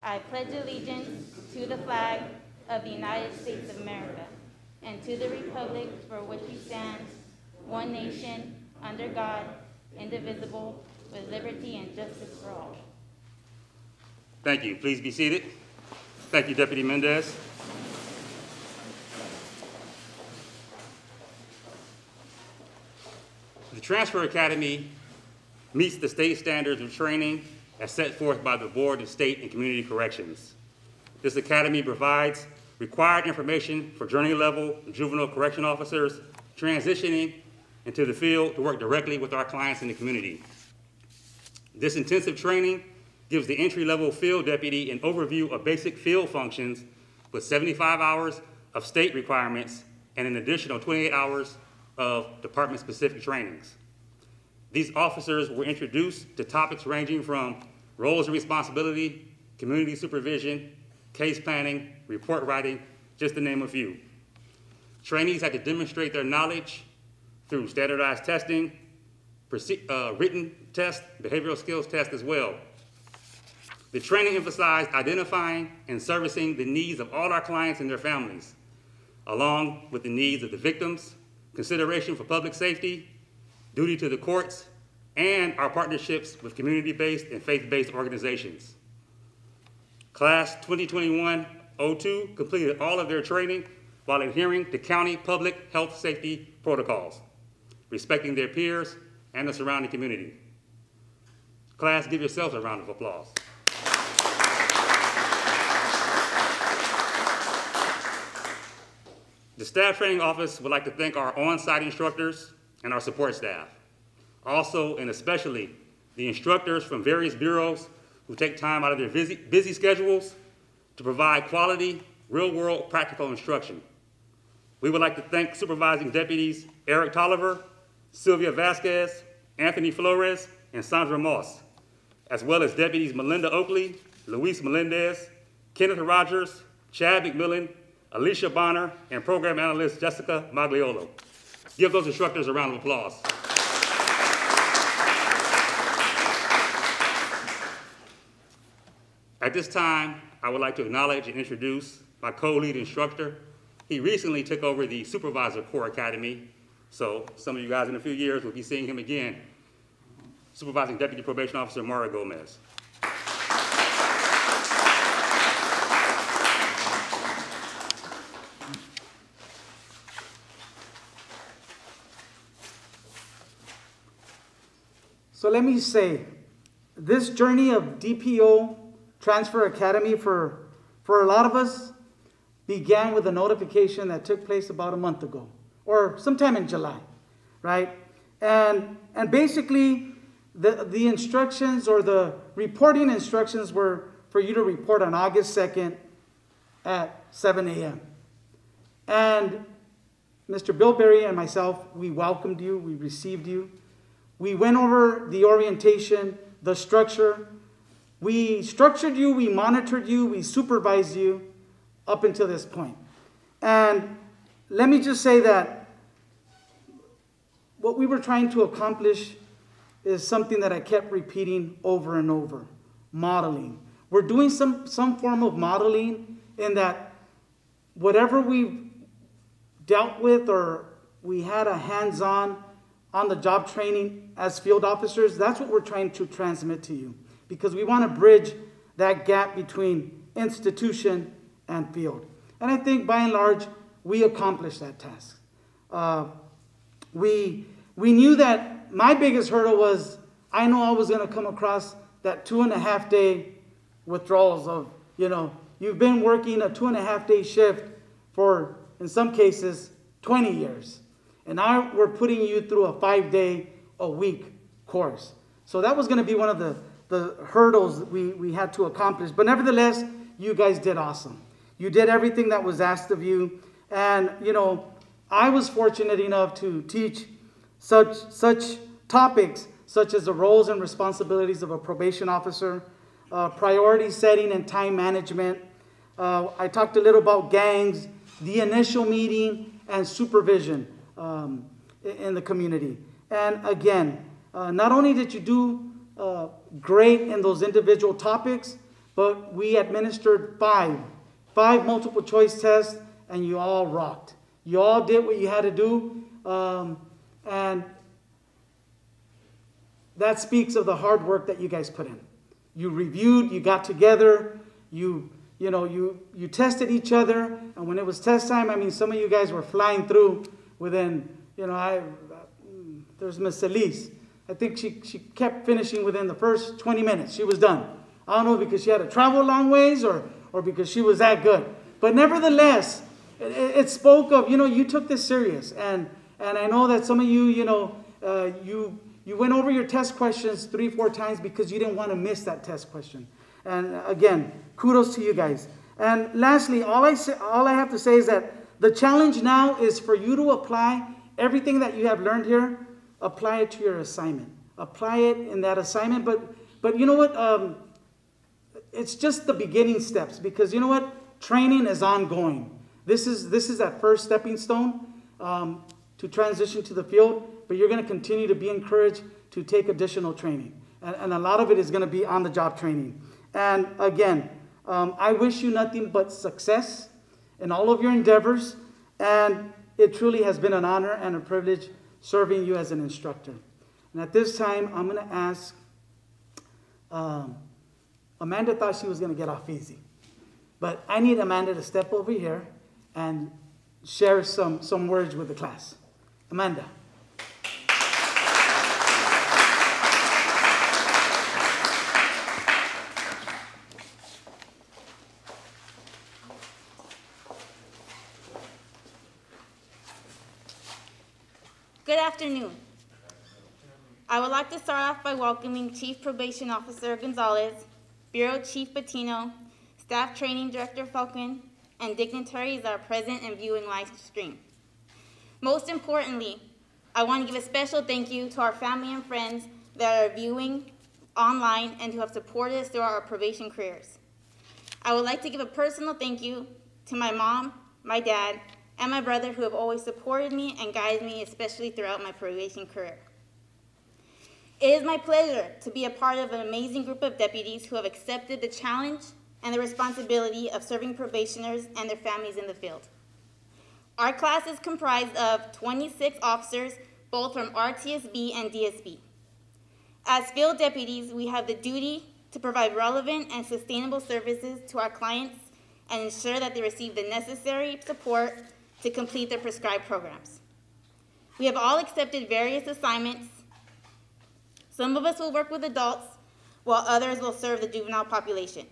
I pledge allegiance to the flag of the United States of America and to the republic for which it stands, one nation, under God, indivisible, with liberty and justice for all. Thank you. Please be seated. Thank you, Deputy Mendez. The Transfer Academy meets the state standards of training as set forth by the Board of State and Community Corrections. This academy provides required information for journey-level juvenile correction officers transitioning into the field to work directly with our clients in the community. This intensive training gives the entry-level field deputy an overview of basic field functions with 75 hours of state requirements and an additional 28 hours of department-specific trainings. These officers were introduced to topics ranging from roles and responsibility, community supervision, case planning, report writing, just to name a few. Trainees had to demonstrate their knowledge through standardized testing, written tests, behavioral skills tests as well. The training emphasized identifying and servicing the needs of all our clients and their families, along with the needs of the victims, consideration for public safety, duty to the courts, and our partnerships with community-based and faith-based organizations. Class 2021-02 completed all of their training while adhering to county public health safety protocols, respecting their peers and the surrounding community. Class, give yourselves a round of applause. The Staff Training Office would like to thank our on-site instructors and our support staff. Also, and especially, the instructors from various bureaus who take time out of their busy schedules to provide quality, real-world, practical instruction. We would like to thank Supervising Deputies Eric Tolliver, Sylvia Vasquez, Anthony Flores, and Sandra Moss, as well as Deputies Melinda Oakley, Luis Melendez, Kenneth Rogers, Chad McMillan, Alicia Bonner, and Program Analyst Jessica Magliolo. Give those instructors a round of applause. At this time, I would like to acknowledge and introduce my co-lead instructor. He recently took over the Supervisor Corps Academy, so some of you guys in a few years will be seeing him again. Supervising Deputy Probation Officer Mara Gomez. So let me say, this journey of DPO Transfer Academy for a lot of us began with a notification that took place about a month ago, or sometime in July, right? And basically, the instructions or the reporting instructions were for you to report on August 2nd at 7 a.m. And Mr. Bilberry and myself, we welcomed you, we received you. We went over the orientation, the structure. We structured you, we monitored you, we supervised you up until this point. And let me just say that what we were trying to accomplish is something that I kept repeating over and over: modeling. We're doing some form of modeling in that whatever we've dealt with or we had a hands-on the job training as field officers, that's what we're trying to transmit to you, because we want to bridge that gap between institution and field. And I think by and large, we accomplished that task. We knew that my biggest hurdle was, I know I was going to come across that 2.5-day withdrawals of, you've been working a 2.5-day shift for, in some cases, 20 years. And now we're putting you through a 5-day-a-week course. So that was going to be one of the hurdles that we had to accomplish. But nevertheless, you guys did awesome. You did everything that was asked of you. And, I was fortunate enough to teach such topics such as the roles and responsibilities of a probation officer, priority setting and time management. I talked a little about gangs, the initial meeting, and supervision in the community. And again, not only did you do great in those individual topics, but we administered five multiple choice tests, and you all rocked. You all did what you had to do, and that speaks of the hard work that you guys put in. You reviewed, you got together, you tested each other, and when it was test time, I mean, some of you guys were flying through within, there's Miss Elise. I think she kept finishing within the first 20 minutes. She was done. I don't know because she had to travel a long ways or because she was that good. But nevertheless, it spoke of, you took this serious. And I know that some of you, you went over your test questions 3-4 times because you didn't want to miss that test question. And again, kudos to you guys. And lastly, all I have to say is that the challenge now is for you to apply everything that you have learned here, apply it to your assignment. Apply it in that assignment. But you know what? It's just the beginning steps, because you know what? Training is ongoing. This is that first stepping stone to transition to the field, but you're going to continue to be encouraged to take additional training. And a lot of it is going to be on-the-job training. And again, I wish you nothing but success in all of your endeavors, and it truly has been an honor and a privilege serving you as an instructor. And at this time, I'm going to ask, Amanda thought she was going to get off easy, but I need Amanda to step over here and share some words with the class. Amanda. Good afternoon. I would like to start off by welcoming Chief Probation Officer Gonzalez, Bureau Chief Patino, Staff Training Director Falcon, and dignitaries that are present and viewing live stream. Most importantly, I want to give a special thank you to our family and friends that are viewing online and who have supported us throughout our probation careers. I would like to give a personal thank you to my mom, my dad, and my brother who have always supported me and guided me, especially throughout my probation career. It is my pleasure to be a part of an amazing group of deputies who have accepted the challenge and the responsibility of serving probationers and their families in the field. Our class is comprised of 26 officers, both from RTSB and DSB. As field deputies, we have the duty to provide relevant and sustainable services to our clients and ensure that they receive the necessary support to complete their prescribed programs. We have all accepted various assignments. Some of us will work with adults, while others will serve the juvenile population.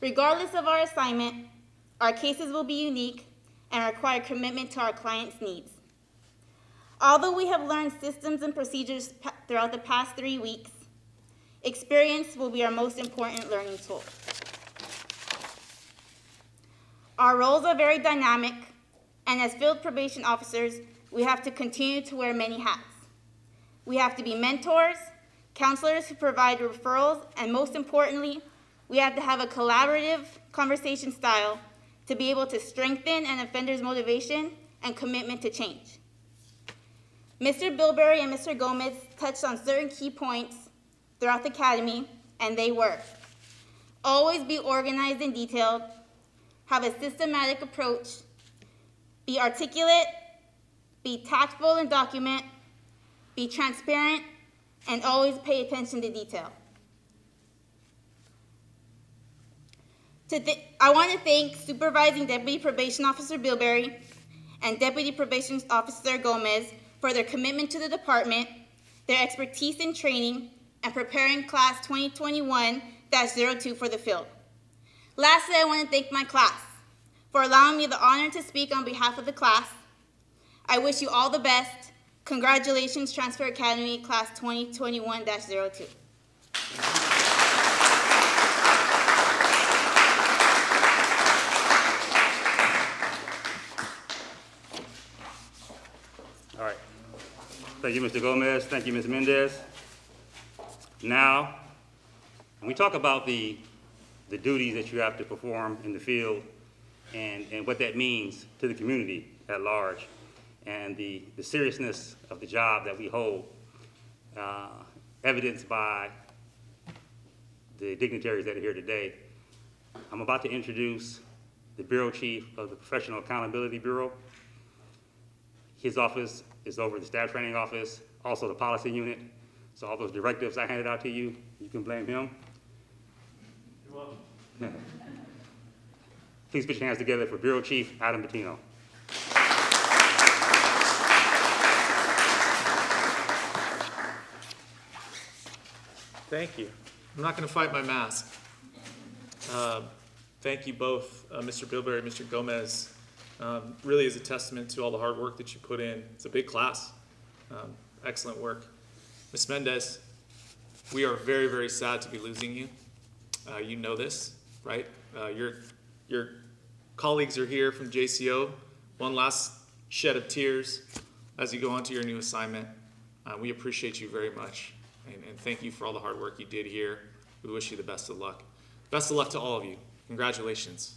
Regardless of our assignment, our cases will be unique and require commitment to our clients' needs. Although we have learned systems and procedures throughout the past 3 weeks, experience will be our most important learning tool. Our roles are very dynamic, and as field probation officers, we have to continue to wear many hats. We have to be mentors, counselors who provide referrals, and most importantly, we have to have a collaborative conversation style to be able to strengthen an offender's motivation and commitment to change. Mr. Bilberry and Mr. Gomez touched on certain key points throughout the academy, and they were: always be organized and detailed, have a systematic approach, be articulate, be tactful and document, be transparent, and always pay attention to detail. I want to thank Supervising Deputy Probation Officer Bilberry and Deputy Probation Officer Gomez for their commitment to the department, their expertise in training, and preparing Class 2021-02 for the field. Lastly, I want to thank my class for allowing me the honor to speak on behalf of the class. I wish you all the best. Congratulations, Transfer Academy Class 2021-02. All right. Thank you, Mr. Gomez. Thank you, Ms. Mendez. Now, when we talk about the duties that you have to perform in the field and what that means to the community at large, and the seriousness of the job that we hold, evidenced by the dignitaries that are here today, I'm about to introduce the Bureau Chief of the Professional Accountability Bureau. His office is over the Staff Training Office, also the Policy Unit. So all those directives I handed out to you, you can blame him. You're welcome. Please put your hands together for Bureau Chief Adam Patino. Thank you. I'm not going to fight my mask. Thank you both, Mr. Bilberry and Mr. Gomez. Really is a testament to all the hard work that you put in. It's a big class. Excellent work. Ms. Mendez, we are very, very sad to be losing you. You know this, right? Your colleagues are here from JCO. One last shed of tears as you go on to your new assignment. We appreciate you very much, and thank you for all the hard work you did here. We wish you the best of luck. Best of luck to all of you. Congratulations.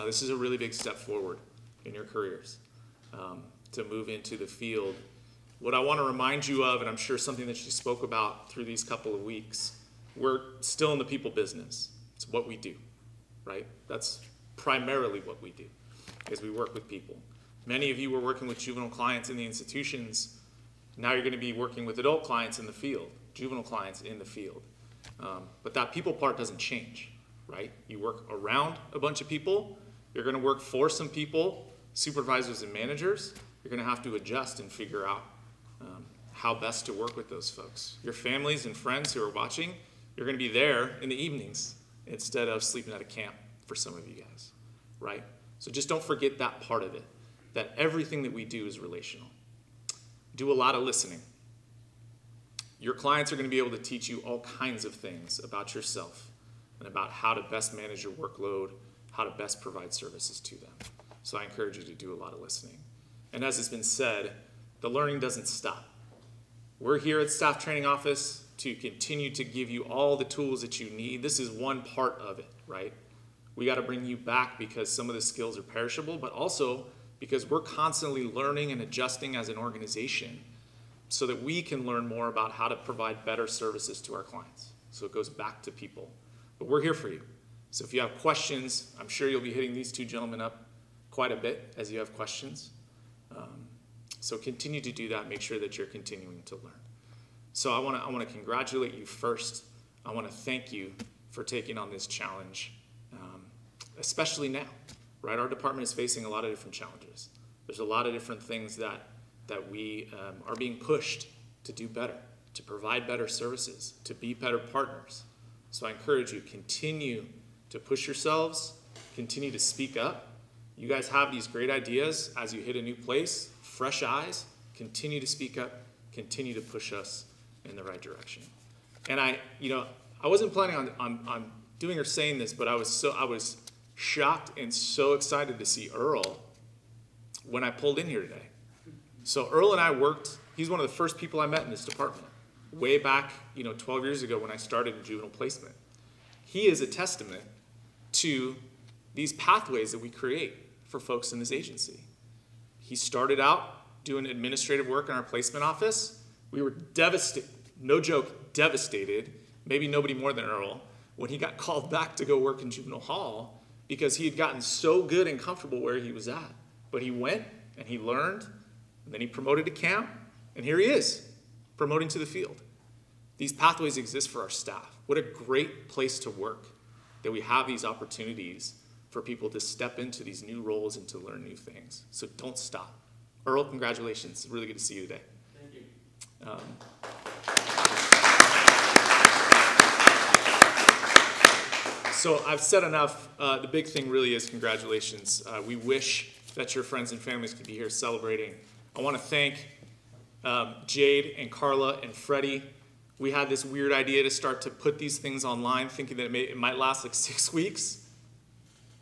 This is a really big step forward in your careers to move into the field. What I want to remind you of, and I'm sure something that you spoke about through these couple of weeks, we're still in the people business. It's what we do, right? That's primarily what we do, is we work with people. Many of you were working with juvenile clients in the institutions. Now you're going to be working with adult clients in the field, juvenile clients in the field. But that people part doesn't change, right? You work around a bunch of people. You're going to work for some people, supervisors and managers. You're going to have to adjust and figure out how best to work with those folks. Your families and friends who are watching, you're going to be there in the evenings instead of sleeping at a camp for some of you guys, right? So just don't forget that part of it, that everything that we do is relational. Do a lot of listening. Your clients are going to be able to teach you all kinds of things about yourself and about how to best manage your workload, how to best provide services to them. So I encourage you to do a lot of listening. And as has been said, the learning doesn't stop. We're here at Staff Training Office to continue to give you all the tools that you need. This is one part of it, right? We got to bring you back because some of the skills are perishable, but also because we're constantly learning and adjusting as an organization so that we can learn more about how to provide better services to our clients. So it goes back to people. But we're here for you. So if you have questions, I'm sure you'll be hitting these two gentlemen up quite a bit as you have questions. So continue to do that. Make sure that you're continuing to learn. So I want to congratulate you first. I want to thank you for taking on this challenge, especially now, right? Our department is facing a lot of different challenges. There's a lot of different things that we are being pushed to do better, to provide better services, to be better partners. So I encourage you, continue to push yourselves, continue to speak up. You guys have these great ideas as you hit a new place, fresh eyes, continue to speak up, continue to push us in the right direction. And I wasn't planning on doing or saying this, but I was shocked and so excited to see Earl when I pulled in here today. So Earl and I worked, he's one of the first people I met in this department, way back, 12 years ago when I started in juvenile placement. He is a testament to these pathways that we create for folks in this agency. He started out doing administrative work in our placement office. We were devastated, no joke, devastated, maybe nobody more than Earl, when he got called back to go work in juvenile hall because he had gotten so good and comfortable where he was at. But he went and he learned, and then he promoted to camp, and here he is, promoting to the field. These pathways exist for our staff. What a great place to work that we have these opportunities for people to step into these new roles and to learn new things. So don't stop. Earl, congratulations. It's really good to see you today. Thank you. So I've said enough. The big thing really is congratulations. We wish that your friends and families could be here celebrating. I want to thank Jade and Carla and Freddie. We had this weird idea to start to put these things online, thinking that it might last like 6 weeks.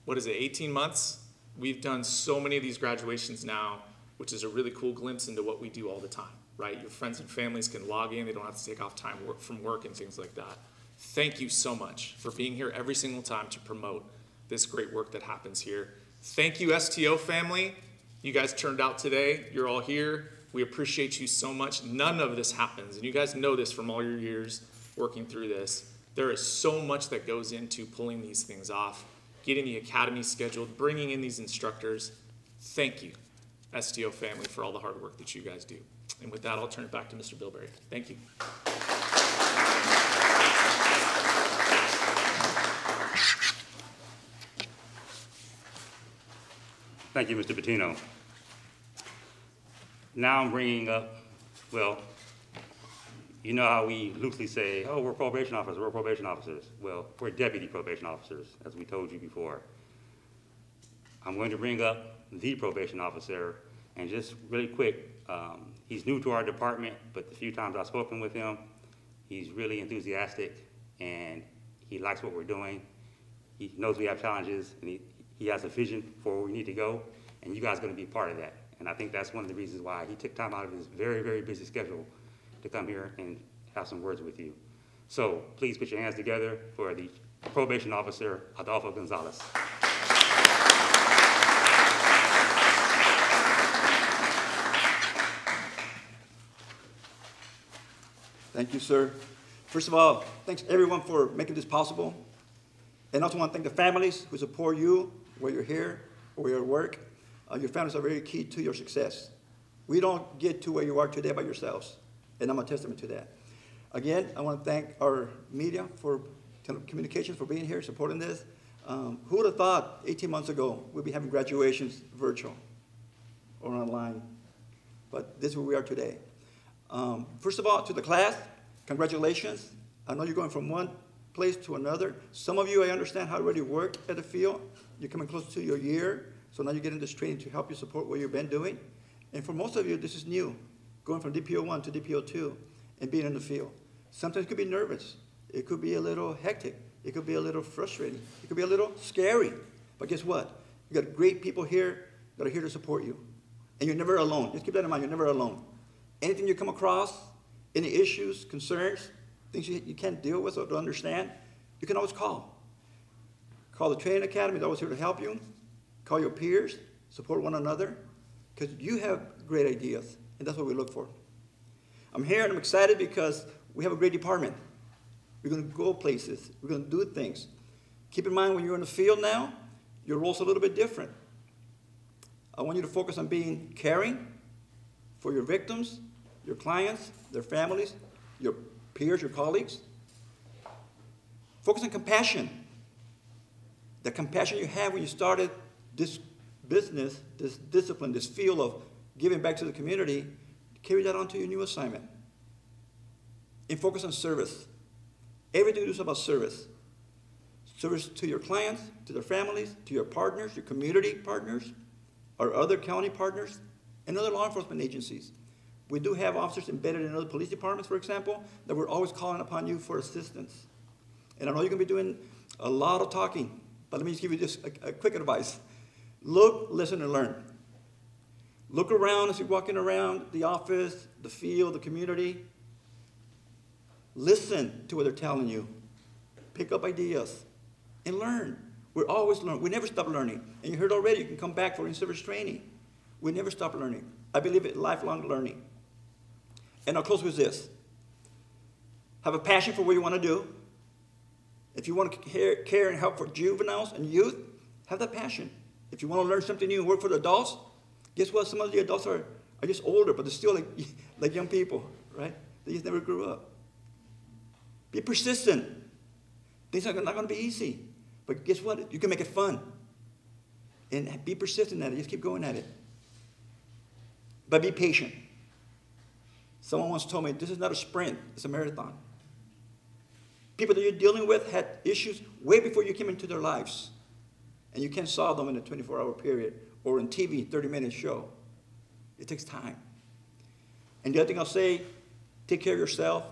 What is it, 18 months? We've done so many of these graduations now, which is a really cool glimpse into what we do all the time, right? Your friends and families can log in. They don't have to take off time from work and things like that. Thank you so much for being here every single time to promote this great work that happens here. Thank you, STO family. You guys turned out today. You're all here. We appreciate you so much. None of this happens, and you guys know this from all your years working through this. There is so much that goes into pulling these things off, getting the academy scheduled, bringing in these instructors. Thank you, STO family, for all the hard work that you guys do. And with that, I'll turn it back to Mr. Bilberry. Thank you. Thank you, Mr. Patino. Now I'm bringing up, well, you know how we loosely say, oh, we're probation officers, we're probation officers. Well, we're deputy probation officers, as we told you before. I'm going to bring up the probation officer, and just really quick, he's new to our department, but the few times I've spoken with him, he's really enthusiastic, and he likes what we're doing. He knows we have challenges, and he has a vision for where we need to go, and you guys are going to be part of that. And I think that's one of the reasons why he took time out of his very, very busy schedule to come here and have some words with you. So please put your hands together for the probation officer, Adolfo Gonzalez. Thank you, sir. First of all, thanks everyone for making this possible. And I also want to thank the families who support you, where you're here, or where you're at work. Your families are very key to your success. We don't get to where you are today by yourselves, and I'm a testament to that. Again, I want to thank our media for telecommunications for being here, supporting this. Who would have thought 18 months ago we'd be having graduations virtual or online? But this is where we are today. First of all, to the class, congratulations. I know you're going from one place to another. Some of you, I understand how it already worked at the field. You're coming close to your year, so now you're getting this training to help you support what you've been doing. And for most of you, this is new, going from DPO1 to DPO2 and being in the field. Sometimes it could be nervous. It could be a little hectic. It could be a little frustrating. It could be a little scary. But guess what? You got great people here that are here to support you. And you're never alone. Just keep that in mind. You're never alone. Anything you come across, any issues, concerns, things you can't deal with or don't understand, you can always call. Call the training academy. They're always here to help you. Call your peers. Support one another. Because you have great ideas. And that's what we look for. I'm here and I'm excited because we have a great department. We're going to go places. We're going to do things. Keep in mind when you're in the field now, your role's a little bit different. I want you to focus on being caring for your victims, your clients, their families, your peers, your colleagues. Focus on compassion. The compassion you had when you started this business, this discipline, this field of giving back to the community, carry that on to your new assignment. And focus on service. Everything you do is about service. Service to your clients, to their families, to your partners, your community partners, our other county partners, and other law enforcement agencies. We do have officers embedded in other police departments, for example, that we're always calling upon you for assistance. And I know you're going to be doing a lot of talking, but let me just give you just a quick advice. Look, listen, and learn. Look around as you're walking around the office, the field, the community. Listen to what they're telling you. Pick up ideas and learn. We're always learning. We never stop learning. And you heard already, you can come back for in-service training. We never stop learning. I believe in lifelong learning. And I'll close with this. Have a passion for what you want to do. If you want to care and help for juveniles and youth, have that passion. If you want to learn something new and work for the adults, guess what? Some of the adults are just older, but they're still like young people, right? They just never grew up. Be persistent. Things are not going to be easy. But guess what? You can make it fun. And be persistent at it. Just keep going at it. But be patient. Someone once told me, this is not a sprint, it's a marathon. People that you're dealing with had issues way before you came into their lives. And you can't solve them in a 24-hour period or in TV, 30-minute show. It takes time. And the other thing I'll say, take care of yourself,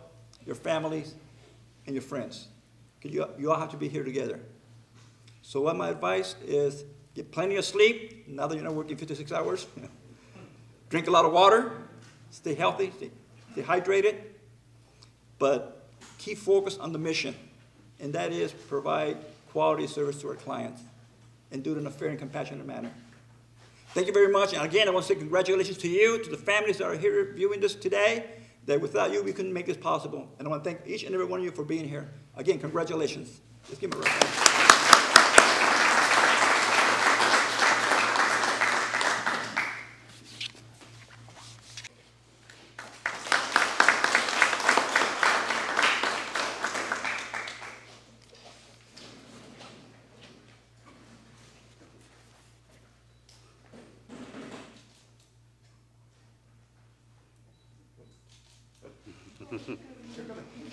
your families, and your friends. Because you all have to be here together. So what my advice is, get plenty of sleep, now that you're not working 56 hours. Drink a lot of water, stay healthy, stay hydrated, but keep focused on the mission, and that is provide quality service to our clients and do it in a fair and compassionate manner. Thank you very much, and again, I want to say congratulations to you, to the families that are here viewing this today, that without you, we couldn't make this possible. And I want to thank each and every one of you for being here. Again, congratulations. Let's give them a round of applause.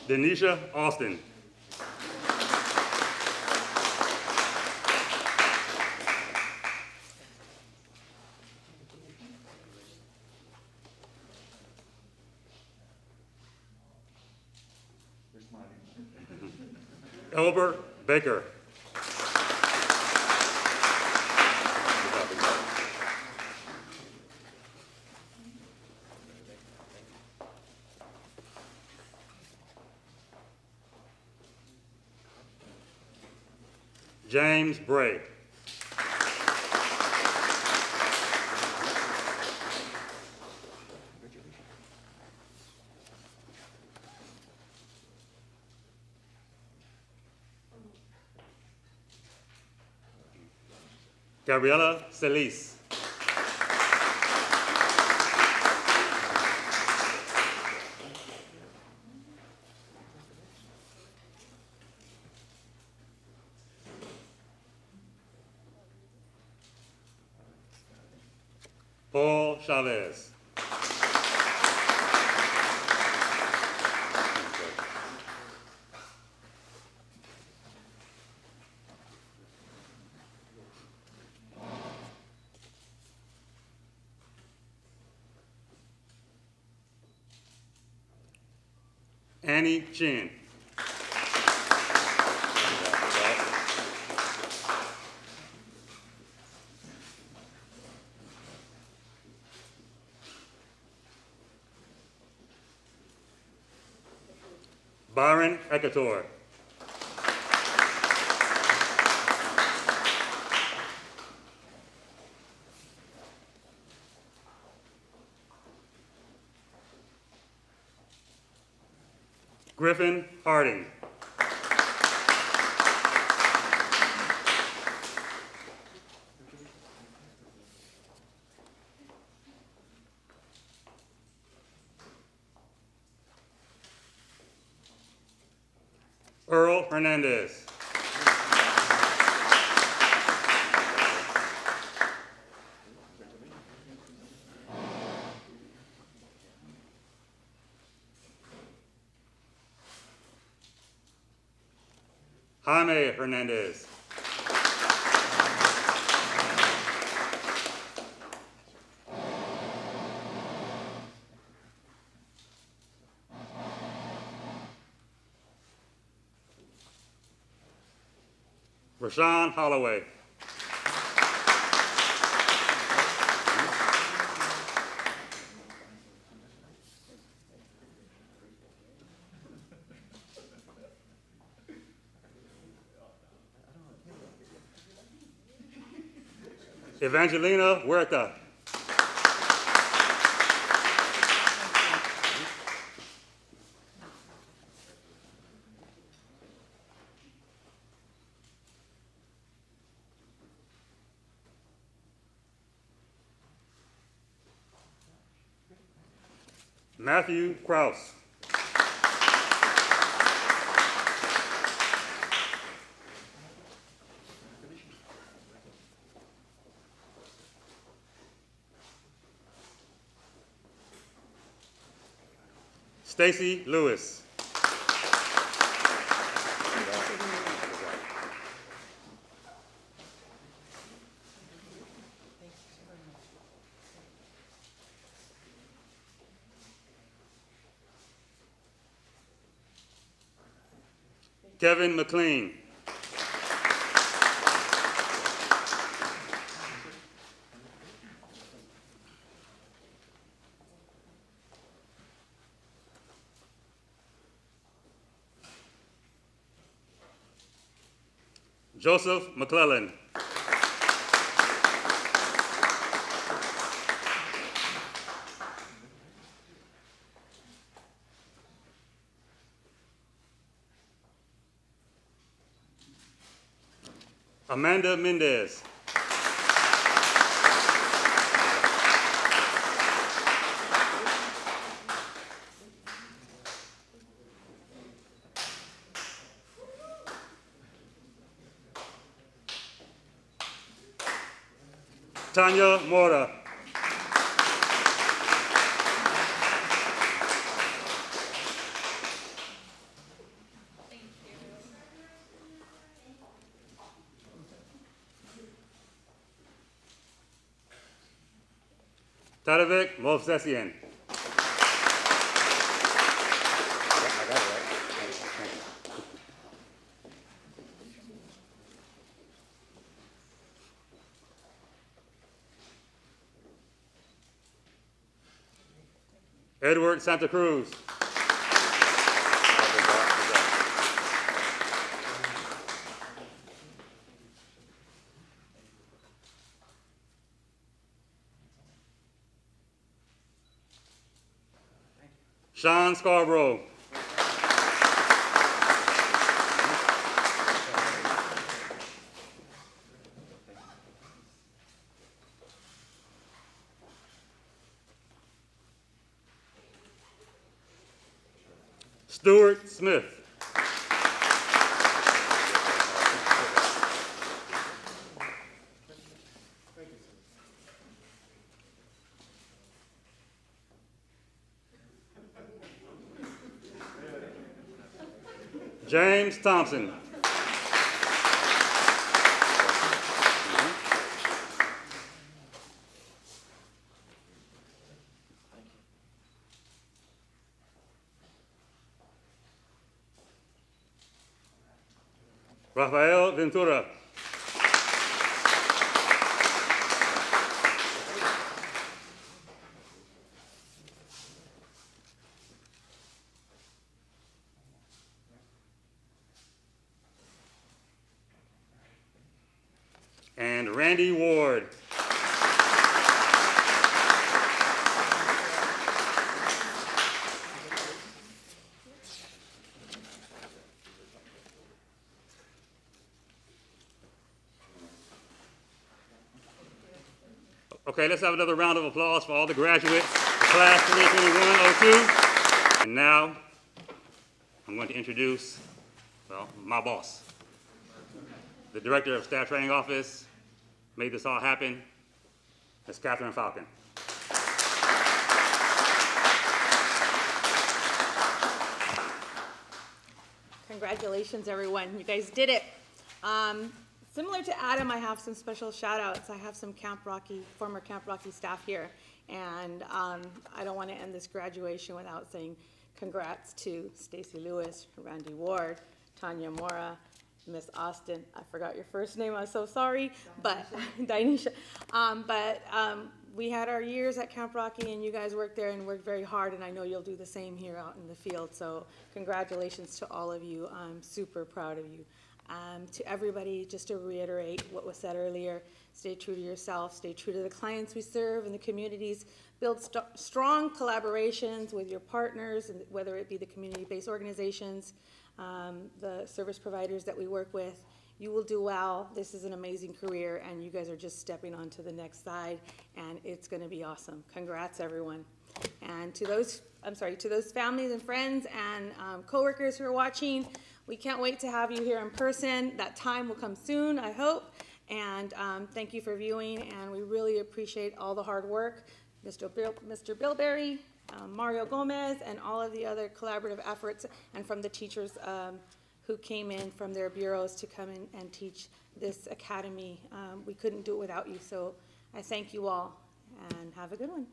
Denisha Austin. Elber Baker. James Bray. Gabriela Celis. Paul Chavez. Annie Chin. Byron Ecator. Griffin Harding. Earl Hernandez. Jaime Hernandez. Rashawn Holloway. Evangelina Huerta. Matthew Kraus. Stacy Lewis. Kevin McLean. Joseph McClellan. Amanda Mendez. Tanya Mora. Tadovic Movsesian. Edward Santa Cruz. Sean Scarborough. Stuart Smith. James Thompson. Rafael Ventura. And Randy Ward. Okay, let's have another round of applause for all the graduates, class 2021-02. And now, I'm going to introduce, well, my boss, the Director of Staff Training Office, made this all happen, Ms. Catherine Falcon. Congratulations, everyone. You guys did it. Similar to Adam, I have some special shout outs. I have some former Camp Rocky staff here. And I don't want to end this graduation without saying congrats to Stacy Lewis, Randy Ward, Tanya Mora, Miss Austin. I forgot your first name, I'm so sorry, but Dinesha. We had our years at Camp Rocky, and you guys worked there and worked very hard, and I know you'll do the same here out in the field. So congratulations to all of you. I'm super proud of you. To everybody, just to reiterate what was said earlier, stay true to yourself, stay true to the clients we serve and the communities, build strong collaborations with your partners, and whether it be the community-based organizations, the service providers that we work with. You will do well. This is an amazing career, and you guys are just stepping on to the next side, and it's going to be awesome. Congrats, everyone. And to those families and friends and coworkers who are watching, we can't wait to have you here in person. That time will come soon, I hope. And thank you for viewing, and we really appreciate all the hard work. Mr. Bilberry, Mario Gomez, and all of the other collaborative efforts, and from the teachers who came in from their bureaus to come in and teach this academy. We couldn't do it without you, so I thank you all, and have a good one.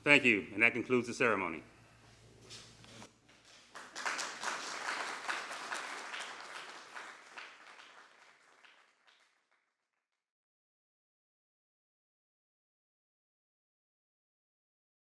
Thank you, and that concludes the ceremony.